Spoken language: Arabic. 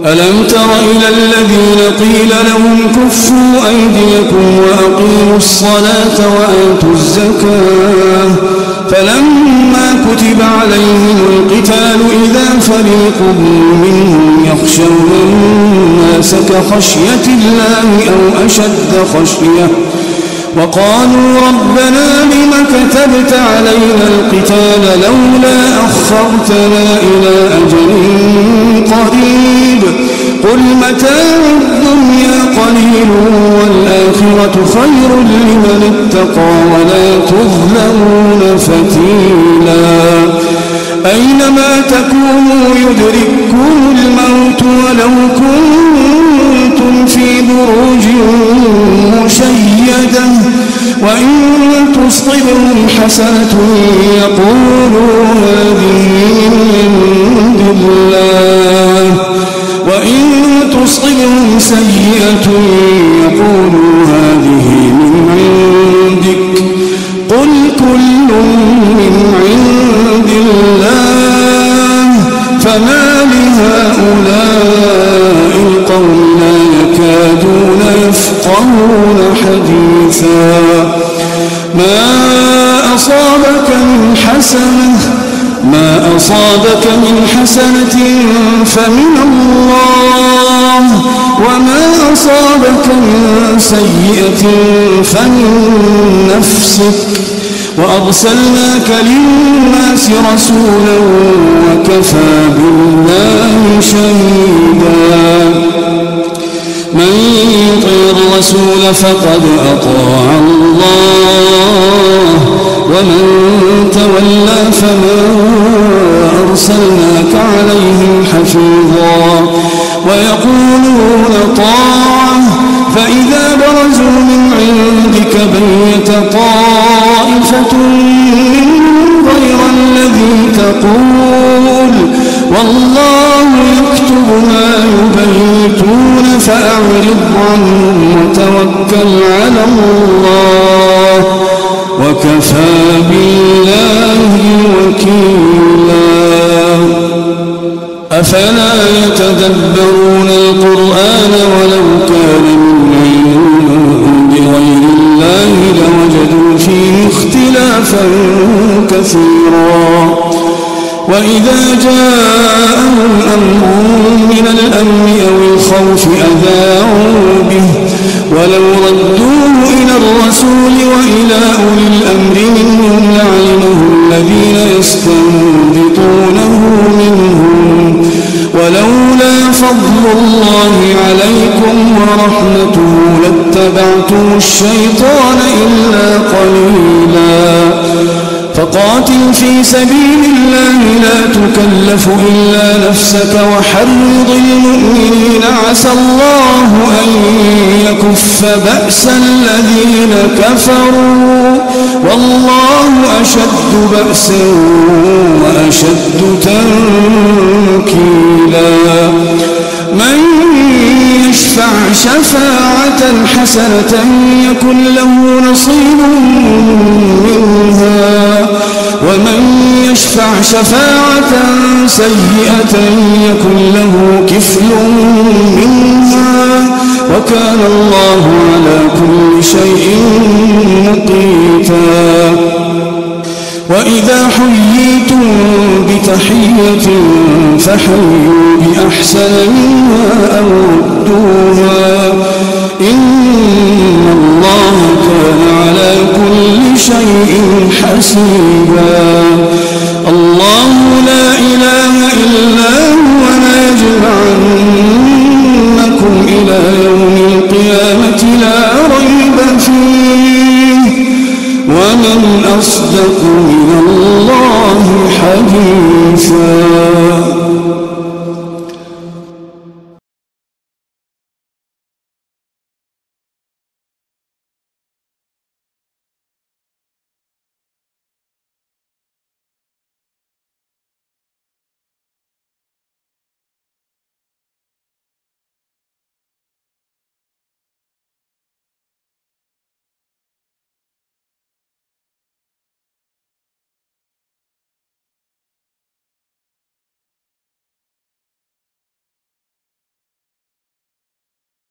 ألم تر إلى الذين قيل لهم كفوا أيديكم وأقيموا الصلاة وآتوا الزكاة فلما كتب عليهم القتال إذا فريق منهم يخشون الناس كخشية الله أو أشد خشية وقالوا ربنا لم كتبت علينا القتال لولا أخرتنا إلى أجل قريب قل متاع الدنيا قليل والآخرة خير لمن اتقى ولا تظلمون فتيلا أينما تكونوا يدرككم الموت ولو كنتم في بروج مشيدة وإن تصبهم حسنة يقولوا هذه من عند الله وإن تصبهم سيئة يقولوا هذه من عندك قل كل من عند الله فما لهؤلاء القوم لا يكادون يفقهون حديثا ما أصابك من حسنة فمن الله وما أصابك من سيئة فمن نفسك وأرسلناك للناس رسولا وكفى بالله شهيدا من يطع الرسول فقد أطاع الله ومن تولى فما أرسلناك عليهم حفيظا ويقولون طاعة فإذا برزوا من عندك بيت طائفة غير الذي تقول والله يكتب ما يبيتون فأعرض عنهم وتوكل على الله وكفى بالله وكيلا أفلا يتدبرون القرآن ولو كان من عند غير الله لوجدوا فيه اختلافا كثيرا وإذا جاءهم أمر من الأمن أو الخوف أذاعوا به ولو ردوه إلى الرسول وإلى أولي الأمر منهم لعلمه الذين يستنبطونه منهم ولولا فضل الله عليكم ورحمته لاتبعتم الشيطان إلا قليلا فقاتل في سبيل الله لا تكلف إلا نفسك وحرض المؤمنين عسى الله أن يكف بأس الذين كفروا والله أشد بأسا وأشد تنكيلا من يشفع شفاعة حسنة يكن له نصيب منها ومن يشفع شفاعة سيئة يكن له كفل منها وكان الله على كل شيء مقيتا وإذا حييتم بتحية فحيوا بأحسن منها أو ردوها إن الله كان على كل شيء حسيبا الله لا إله إلا هو ليجمعنكم إلى يوم